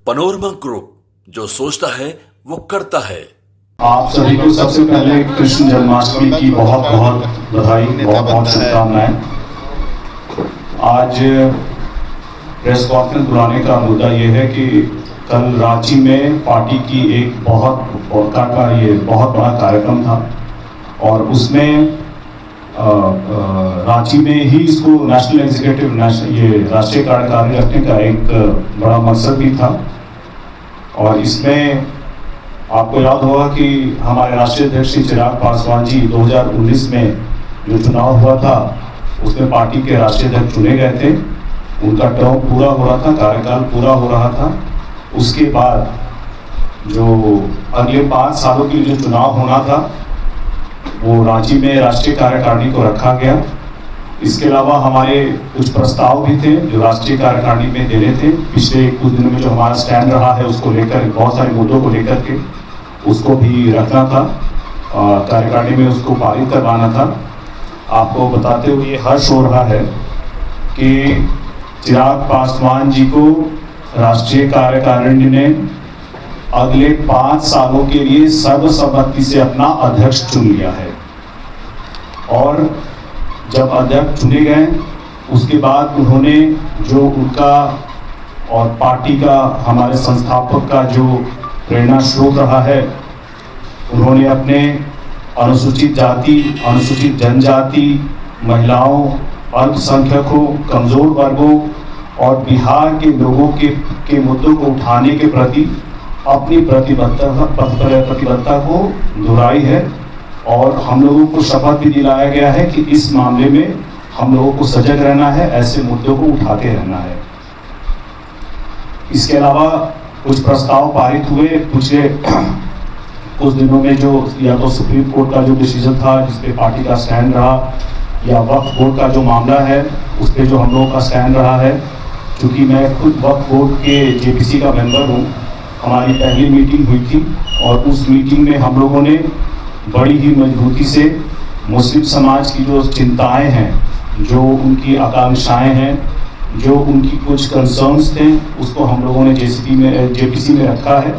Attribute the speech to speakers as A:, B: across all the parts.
A: Panorama group, जो सोचता है वो करता है।
B: आप सभी को सबसे पहले कृष्ण जन्माष्टमी की बहुत बहुत बधाई, बहुत बहुत शुभकामनाएं। आज प्रेस कॉन्फ्रेंस बुलाने का मुद्दा ये है कि कल रांची में पार्टी की एक बहुत बड़ा कार्यक्रम था और उसमें रांची में ही इसको नेशनल एग्जीक्यूटिव राष्ट्रीय कार्यकारिणी रखने का एक बड़ा मकसद भी था। और इसमें आपको याद होगा कि हमारे राष्ट्रीय अध्यक्ष श्री चिराग पासवान जी 2019 में जो चुनाव हुआ था उसमें पार्टी के राष्ट्रीय अध्यक्ष चुने गए थे। उनका टर्म पूरा हो रहा था, कार्यकाल पूरा हो रहा था। उसके बाद जो अगले 5 सालों के लिए जो चुनाव होना था वो रांची में राष्ट्रीय कार्यकारिणी को रखा गया। इसके अलावा हमारे कुछ प्रस्ताव भी थे जो राष्ट्रीय कार्यकारिणी में देने थे। पिछले कुछ दिनों में जो हमारा स्टैंड रहा है उसको लेकर, बहुत सारे मुद्दों को लेकर के उसको भी रखना था, कार्यकारिणी में उसको पारित करवाना था। आपको बताते हुए हर्ष हो रहा है कि चिराग पासवान जी को राष्ट्रीय कार्यकारिणी ने अगले 5 सालों के लिए सर्वसम्मति से अपना अध्यक्ष चुन लिया है। और जब अध्यक्ष चुने गए उसके बाद उन्होंने जो उनका और पार्टी का, हमारे संस्थापक का जो प्रेरणा स्रोत रहा है, उन्होंने अपने अनुसूचित जाति, अनुसूचित जनजाति, महिलाओं, अल्पसंख्यकों, कमजोर वर्गों और बिहार के लोगों के मुद्दों को उठाने के प्रति अपनी प्रतिबद्धता को दोहराई है। और हम लोगों को शपथ भी दिलाया गया है कि इस मामले में हम लोगों को सजग रहना है, ऐसे मुद्दों को उठाते रहना है। इसके अलावा कुछ प्रस्ताव पारित हुए पिछले कुछ दिनों में, जो या तो सुप्रीम कोर्ट का जो डिसीजन था जिस पे पार्टी का स्टैंड रहा, या वक्फ बोर्ड का जो मामला है उस पर जो हम लोगों का स्टैंड रहा है। क्योंकि मैं खुद वक्फ बोर्ड के जेपीसी का मेंबर हूँ, हमारी पहली मीटिंग हुई थी और उस मीटिंग में हम लोगों ने बड़ी ही मजबूती से मुस्लिम समाज की जो चिंताएं हैं, जो उनकी आकांक्षाएं हैं, जो उनकी कुछ कंसर्न्स थे, उसको हम लोगों ने जेपीसी में रखा है,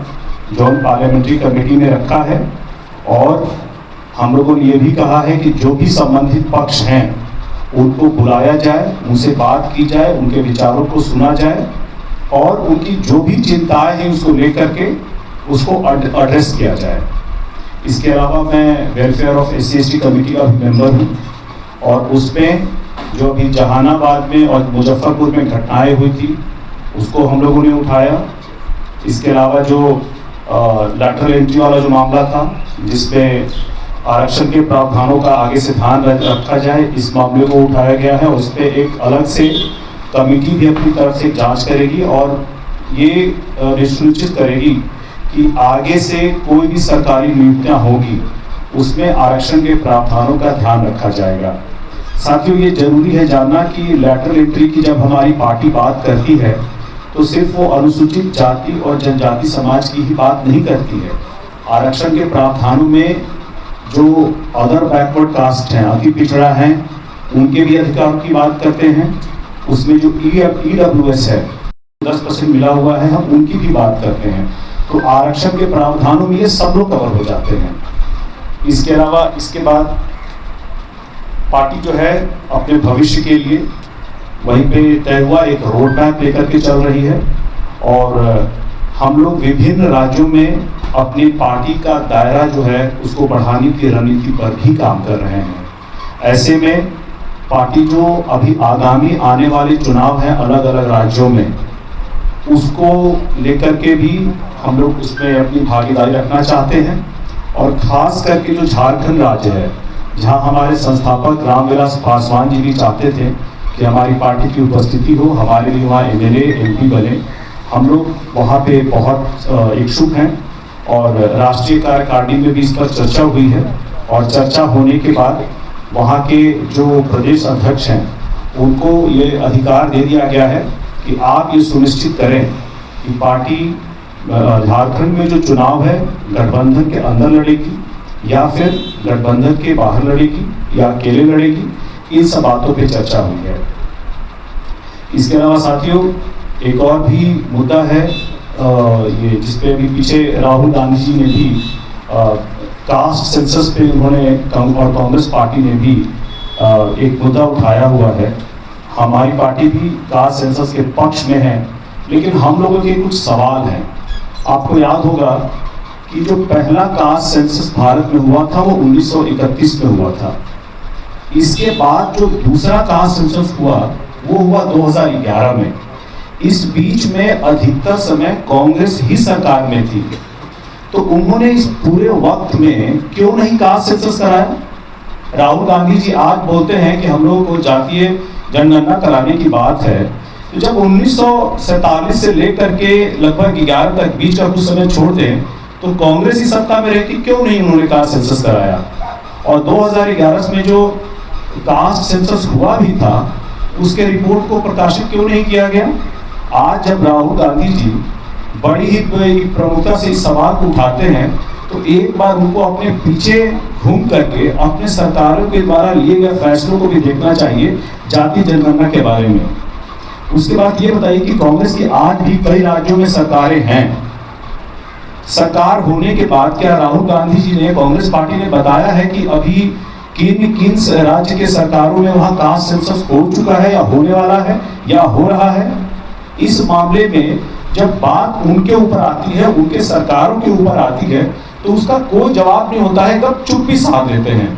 B: जॉइंट पार्लियामेंट्री कमेटी में रखा है। और हम लोगों ने ये भी कहा है कि जो भी संबंधित पक्ष हैं उनको बुलाया जाए, उनसे बात की जाए, उनके विचारों को सुना जाए और उनकी जो भी चिंताएं हैं उसको लेकर के उसको एड्रेस किया जाए। इसके अलावा मैं वेलफेयर ऑफ SC/ST कमेटी का भी मेंबर हूँ और उसमें जो अभी जहानाबाद में और मुजफ्फरपुर में घटनाएं हुई थी उसको हम लोगों ने उठाया। इसके अलावा जो लैटरल एंट्री वाला जो मामला था जिसमें आरक्षण के प्रावधानों का आगे से ध्यान रखा जाए, इस मामले को उठाया गया है और उस पर एक अलग से कमेटी भी अपनी तरफ से जांच करेगी और ये सुनिश्चित करेगी कि आगे से कोई भी सरकारी नियुक्तियां होगी उसमें आरक्षण के प्रावधानों का ध्यान रखा जाएगा। साथियों, ये जरूरी है जानना कि लैटरल एंट्री की जब हमारी पार्टी बात करती है तो सिर्फ वो अनुसूचित जाति और जनजाति समाज की ही बात नहीं करती है। आरक्षण के प्रावधानों में जो अदर बैकवर्ड कास्ट हैं, अति पिछड़ा हैं, उनके भी अधिकारों की बात करते हैं। उसमें जो EWS है 10% मिला हुआ है, हम उनकी भी बात करते हैं। तो आरक्षण के प्रावधानों में ये सब लोग कवर हो जाते हैं। इसके अलावा इसके बाद पार्टी जो है अपने भविष्य के लिए वहीं पे तय हुआ एक रोड मैप लेकर के चल रही है और हम लोग विभिन्न राज्यों में अपनी पार्टी का दायरा जो है उसको बढ़ाने की रणनीति पर भी काम कर रहे हैं। ऐसे में पार्टी जो अभी आगामी आने वाले चुनाव हैं अलग अलग राज्यों में, उसको लेकर के भी हम लोग उसमें अपनी भागीदारी रखना चाहते हैं। और खास करके जो झारखंड राज्य है, जहां हमारे संस्थापक रामविलास पासवान जी भी चाहते थे कि हमारी पार्टी की उपस्थिति हो, हमारे लिए वहाँ MLA MP बने, हम लोग वहाँ पे बहुत इच्छुक हैं और राष्ट्रीय कार्यकारिणी में भी इस पर चर्चा हुई है। और चर्चा होने के बाद वहाँ के जो प्रदेश अध्यक्ष हैं उनको ये अधिकार दे दिया गया है कि आप ये सुनिश्चित करें कि पार्टी झारखंड में जो चुनाव है गठबंधन के अंदर लड़ेगी या फिर गठबंधन के बाहर लड़ेगी या अकेले लड़ेगी, इन सब बातों पे चर्चा हुई है। इसके अलावा साथियों एक और भी मुद्दा है ये जिसपे अभी पीछे राहुल गांधी जी ने भी कास्ट सेंसस पे उन्होंने और कांग्रेस पार्टी ने भी एक मुद्दा उठाया हुआ है। हमारी पार्टी भी कास्ट सेंसस के पक्ष में है, लेकिन हम लोगों के कुछ सवाल हैं। आपको याद होगा कि जो पहला कास्ट सेंसस भारत में हुआ था वो 1931 में हुआ था। इसके बाद जो दूसरा कास्ट सेंसस हुआ वो हुआ 2011 में। इस बीच में अधिकतर समय कांग्रेस ही सरकार में थी, तो उन्होंने इस पूरे वक्त में क्यों नहीं कास्ट सेंसस कराया? राहुल गांधी जी आज बोलते हैं कि हम लोगों को जातीय जनगणना कराने की बात है, तो जब 1947 से लेकर के लगभग 11 तक बीच का कुछ समय छोड़ दें तो कांग्रेस ही सत्ता में रहती, क्यों नहीं उन्होंने कास्ट सेंसस कराया? और 2011 में जो कास्ट सेंसस हुआ भी था उसके रिपोर्ट को प्रकाशित क्यों नहीं किया गया? आज जब राहुल गांधी जी बड़ी ही प्रमुखता से इस सवाल को उठाते हैं तो एक बार उनको अपने पीछे घूम करके अपने सरकारों के द्वारा लिए गए फैसलों को भी देखना चाहिए जातीय जनगणना के बारे में। उसके बाद ये बताइए कि कांग्रेस की आज भी कई राज्यों में सरकारें हैं। सरकार होने के बाद क्या राहुल गांधी जी ने, कांग्रेस पार्टी ने बताया है कि अभी किन राज्य के सरकारों में वहां कास्ट सेंसस हो चुका है या होने वाला है या हो रहा है? इस मामले में जब बात उनके ऊपर आती है, उनके सरकारों के ऊपर आती है, तो उसका कोई जवाब नहीं होता है, तब चुप्पी साध लेते हैं।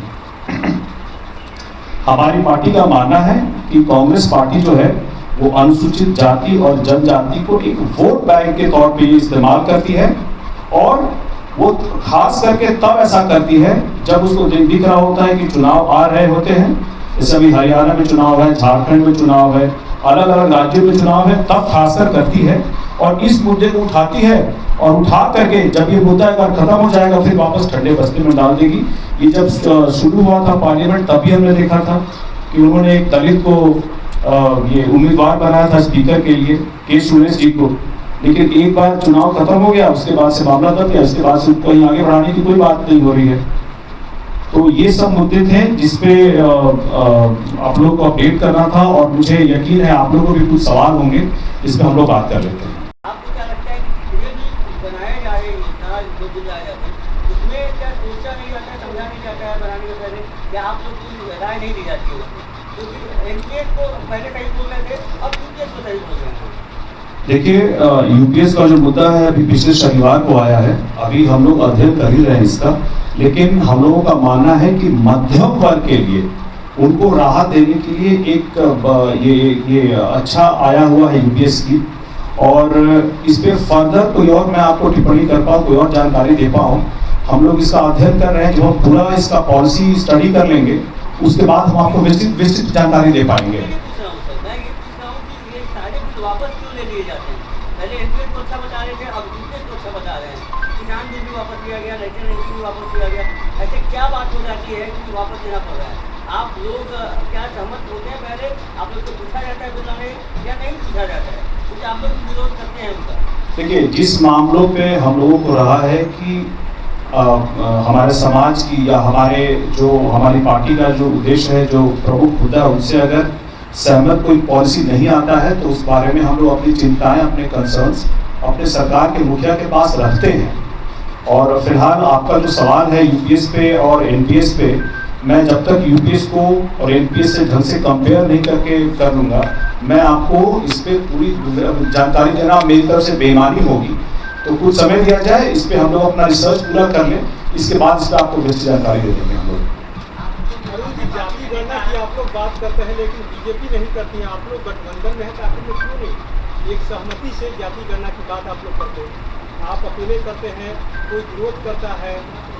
B: हमारी पार्टी का मानना है कि कांग्रेस पार्टी जो है वो अनुसूचित जाति और जनजाति को एक वोट बैंक के तौर पे इस्तेमाल करती है, और वो खास करके तब ऐसा करती है जब उसको दिख रहा होता है कि चुनाव आ रहे होते हैं। जैसे अभी हरियाणा में चुनाव है, झारखंड में चुनाव है, अलग अलग राज्यों में चुनाव है, तब खासकर करती है और इस मुद्दे को उठाती है, और उठा करके जब ये मुद्दा एक बार खत्म हो जाएगा फिर वापस ठंडे बस्ते में डाल देगी। ये जब शुरू हुआ था पार्लियामेंट तभी हमने देखा था कि उन्होंने एक दलित को ये उम्मीदवार बनाया था स्पीकर के लिए, के सुरेश जी को, लेकिन एक बार चुनाव खत्म हो गया उसके बाद से मामला दब गया, उसके बाद से कहीं आगे बढ़ाने की कोई बात नहीं हो रही है। तो ये सब मुद्दे थे जिसपे आप लोग को अपडेट करना था, और मुझे यकीन है आप लोगों को भी कुछ सवाल होंगे, इसमें हम लोग बात कर लेते हैं।
C: आपको क्या लगता है कि जो बनाए जा रहे हैं जो बिल आए जाते हैं उसमें क्या सोचा नहीं जाता है, समझा नहीं जाता है बनाने से पहले, या आप लोग की राय नहीं दी जाती है? क्योंकि एनपीएस को पहले सही बोल रहे थे, अब यूपीएस को सही बोल रहे हैं।
B: देखिए, यूपीएस का जो मुद्दा है अभी पिछले शनिवार को आया है, अभी हम लोग अध्ययन कर ही रहे हैं इसका, लेकिन हम लोगों का मानना है कि मध्यम वर्ग के लिए उनको राहत देने के लिए एक ये अच्छा आया हुआ है यूपीएस की, और इस पे फर्दर कोई और मैं आपको टिप्पणी कर पाऊँ, कोई और जानकारी दे पाऊँ, हम लोग इसका अध्ययन कर रहे हैं। जब हम पूरा इसका पॉलिसी स्टडी कर लेंगे उसके बाद हम आपको विस्तृत जानकारी दे पाएंगे।
C: वापस क्यों ले लिए जाते हैं? पहले एनपीएस को अच्छा बता रहे थे, अब यूपीएस को अच्छा बता रहे हैं। किसान बिल भी वापस लिया गया, नेशनल एनपी भी वापस लिया गया। ऐसे क्या बात हो जाती है कि वापस लेना पड़ रहा है? आप लोग क्या सहमत होते हैं? पहले आप लोग को पूछा जाता है बिल लाने या नहीं पूछा जाता है? क्योंकि आप लोग विरोध करते हैं उनका।
B: देखिए, जिस मामलों पे हम लोगों को रहा है कि हमारे समाज की या हमारी पार्टी का जो उद्देश्य है, जो प्रमुख मुद्दा है, उनसे अगर सहमत कोई पॉलिसी नहीं आता है तो उस बारे में हम लोग अपनी चिंताएं, अपने कंसर्न्स अपने सरकार के मुखिया के पास रखते हैं। और फिलहाल आपका जो सवाल है यूपीएस पे और एनपीएस पे, मैं जब तक यूपीएस को और एनपीएस से ढंग से कंपेयर नहीं करके कर लूँगा, मैं आपको इस पे पूरी जानकारी देना मेरी तरफ से बेईमानी होगी। तो कुछ समय दिया जाए, इस पे हम लोग अपना रिसर्च पूरा कर लें, इसके बाद इस पर आपको विस्तृत जानकारी दे देंगे हम लोग।
D: जाति गणना की आप लोग बात करते हैं लेकिन बीजेपी नहीं करती है, आप लोग गठबंधन में है तो आखिर में क्यों नहीं एक सहमति से जाति गणना की बात आप लोग करते हैं? आप अकेले करते हैं, कोई विरोध करता है,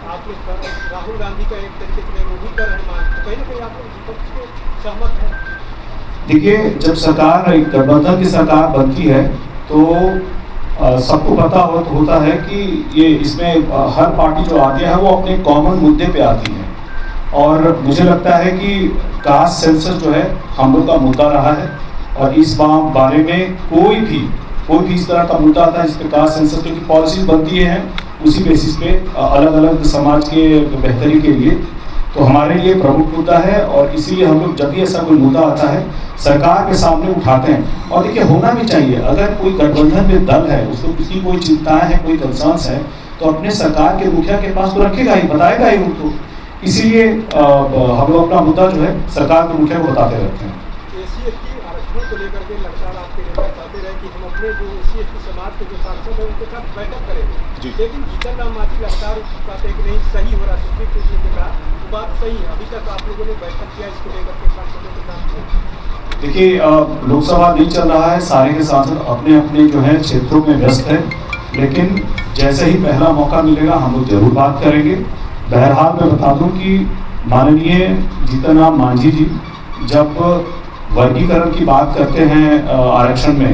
D: आप लोग राहुल गांधी का एक तरीके से वो भी कर रहे हैं, तो कहीं ना कहीं आप लोग विपक्ष के सहमत हैं।
B: देखिए, जब सरकार एक गठबंधन की सरकार बनती है तो सबको पता होता है कि ये इसमें हर पार्टी जो आती है वो अपने कॉमन मुद्दे पे आती है, और मुझे लगता है कि कास्ट सेंसस जो है हम लोग का मुद्दा रहा है, और इस बारे में कोई भी इस तरह का मुद्दा आता है जिस पे कास्ट सेंसस की पॉलिसीज बनती हैं उसी बेसिस पे अलग अलग समाज के बेहतरी के लिए, तो हमारे लिए प्रमुख मुद्दा है। और इसीलिए हम लोग जब भी ऐसा कोई मुद्दा आता है सरकार के सामने उठाते हैं। और देखिए होना भी चाहिए, अगर कोई गठबंधन में दल है, उसको उसकी कोई चिंताएं हैं, कोई कंसर्न्स है, तो अपने सरकार के मुखिया के पास तो रखेगा ही, बताएगा ही उनको। इसीलिए हम लोग अपना मुद्दा जो है सरकार के मुखिया को बताते रहते हैं।
D: SC/ST आरक्षण को लेकर के लगातार आपके नेता चाहते रहे कि हम अपने जो SC/ST समाज के जो सांसद हैं उनके साथ बैठक करेंगे, लेकिन जीतन राम मांझी लगातार कहते हैं कि नहीं सही हो रहा, सुप्रीम कोर्ट ने कहा वो बात सही है। अभी तक आप लोगों ने बैठक किया इसको लेकर के सांसदों के साथ?
B: देखिए लोकसभा नहीं चल रहा है, सारे के सांसद अपने अपने जो है क्षेत्रों में व्यस्त है, लेकिन जैसे ही पहला मौका मिलेगा हम लोग जरूर बात करेंगे। बहरहाल मैं बता दूं कि माननीय जीतन राम मांझी जी जब वर्गीकरण की बात करते हैं आरक्षण में,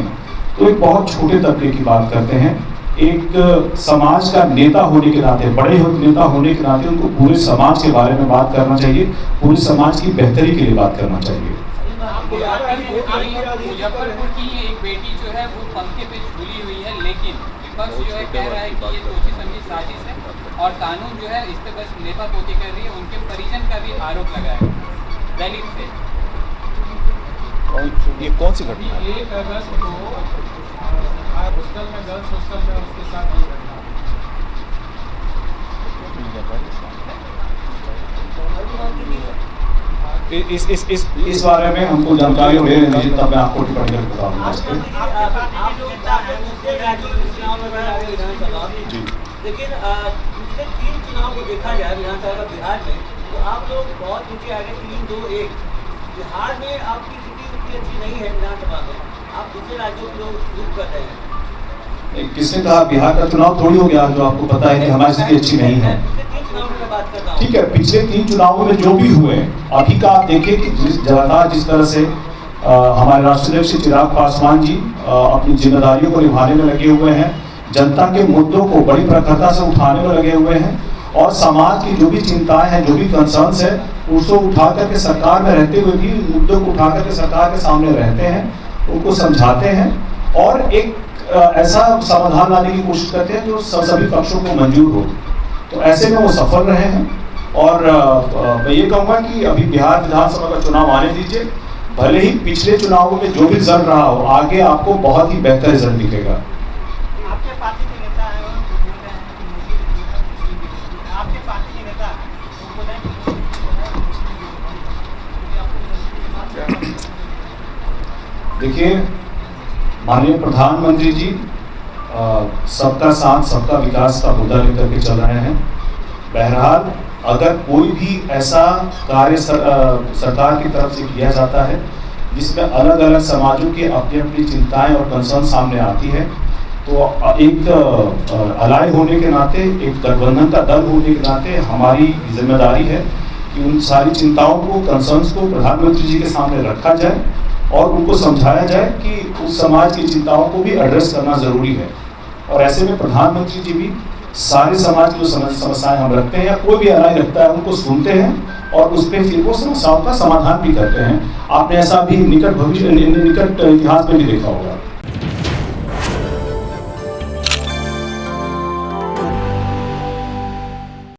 B: तो एक बहुत छोटे तबके की बात करते हैं। एक समाज का नेता होने के नाते, बड़े नेता होने के नाते उनको पूरे समाज के बारे में बात करना चाहिए, पूरे समाज की बेहतरी के लिए बात करना चाहिए।
E: मुजफ्फरपुर की एक बेटी जो है वो पंखे पे झूली हुई है, लेकिन विपक्ष जो है कह रहा है कि ये सोची समझी साजिश है और कानून जो है इस पे बस लेपा पोती कर रही है। उनके परिजन का भी आरोप लगाया दलित से।
F: ये कौन सी घटना है?
E: 1 अगस्त को हॉस्टल में, गर्ल्स हॉस्टल में उसके साथ ये घटना।
B: इस बारे में हमको जानकारी ले लेनी चाहिए, तब मैं आपको टिप्पणी करके बताऊंगा।
C: लेकिन पिछले 3 चुनाव को देखा जाए विधानसभा का बिहार में, तो आप लोग बहुत नीचे आ गए, 3-2-1। बिहार में आपकी स्थिति उतनी अच्छी नहीं है विधानसभा में, आप दूसरे राज्यों के लोग रुख कर रहे हैं।
B: किसने कहा बिहार का चुनाव थोड़ी हो गया जो आपको पता है कि हमारी स्थिति अच्छी नहीं है? ठीक है, पिछले 3 चुनावों में जो भी हुए, अभी का आप देखिए कि जिस तरह से हमारे राष्ट्रीय अध्यक्ष चिराग पासवान जी अपनी जिम्मेदारियों को निभाने में लगे हुए हैं, जनता के मुद्दों को बड़ी प्रखरता से उठाने में लगे हुए हैं, और समाज की जो भी चिंताएं हैं, जो भी कंसर्न्स है, उसको उठा करके सरकार में रहते हुए भी मुद्दों को उठा करके सरकार के सामने रहते हैं, उनको समझाते हैं और एक ऐसा समाधान लाने की कोशिश करते हैं जो सभी पक्षों को मंजूर हो। तो ऐसे में वो सफल रहे हैं। और मैं ये कहूँगा कि अभी बिहार विधानसभा का चुनाव आने दीजिए, भले ही पिछले चुनावों में जो भी रिजल्ट रहा हो, आगे आपको बहुत ही बेहतर रिजल्ट दिखेगा।
E: आपके पार्टी के नेता है और बोल रहे हैं कि मोदी, आपके पार्टी के नेता वो बोल रहे हैं कि
B: देखिए माननीय प्रधानमंत्री जी सबका साथ सबका विकास का मुद्दा लेकर के चल रहे हैं। बहरहाल अगर कोई भी ऐसा कार्य सरकार की तरफ से किया जाता है जिसमें अलग अलग समाजों की अपनी अपनी चिंताएं और कंसर्न सामने आती है, तो एक अलाय होने के नाते, एक गठबंधन का दल होने के नाते हमारी जिम्मेदारी है कि उन सारी चिंताओं को, कंसर्न्स को प्रधानमंत्री जी के सामने रखा जाए और उनको समझाया जाए कि उस समाज की चिंताओं को भी एड्रेस करना जरूरी है। और ऐसे में प्रधानमंत्री जी भी सारे समाज की जो समस्याएं हम रखते हैं या कोई भी अलाय रखता है उनको सुनते हैं और उस पर फिर वो समस्याओं का समाधान भी करते हैं। आपने ऐसा भी निकट इतिहास में भी देखा होगा।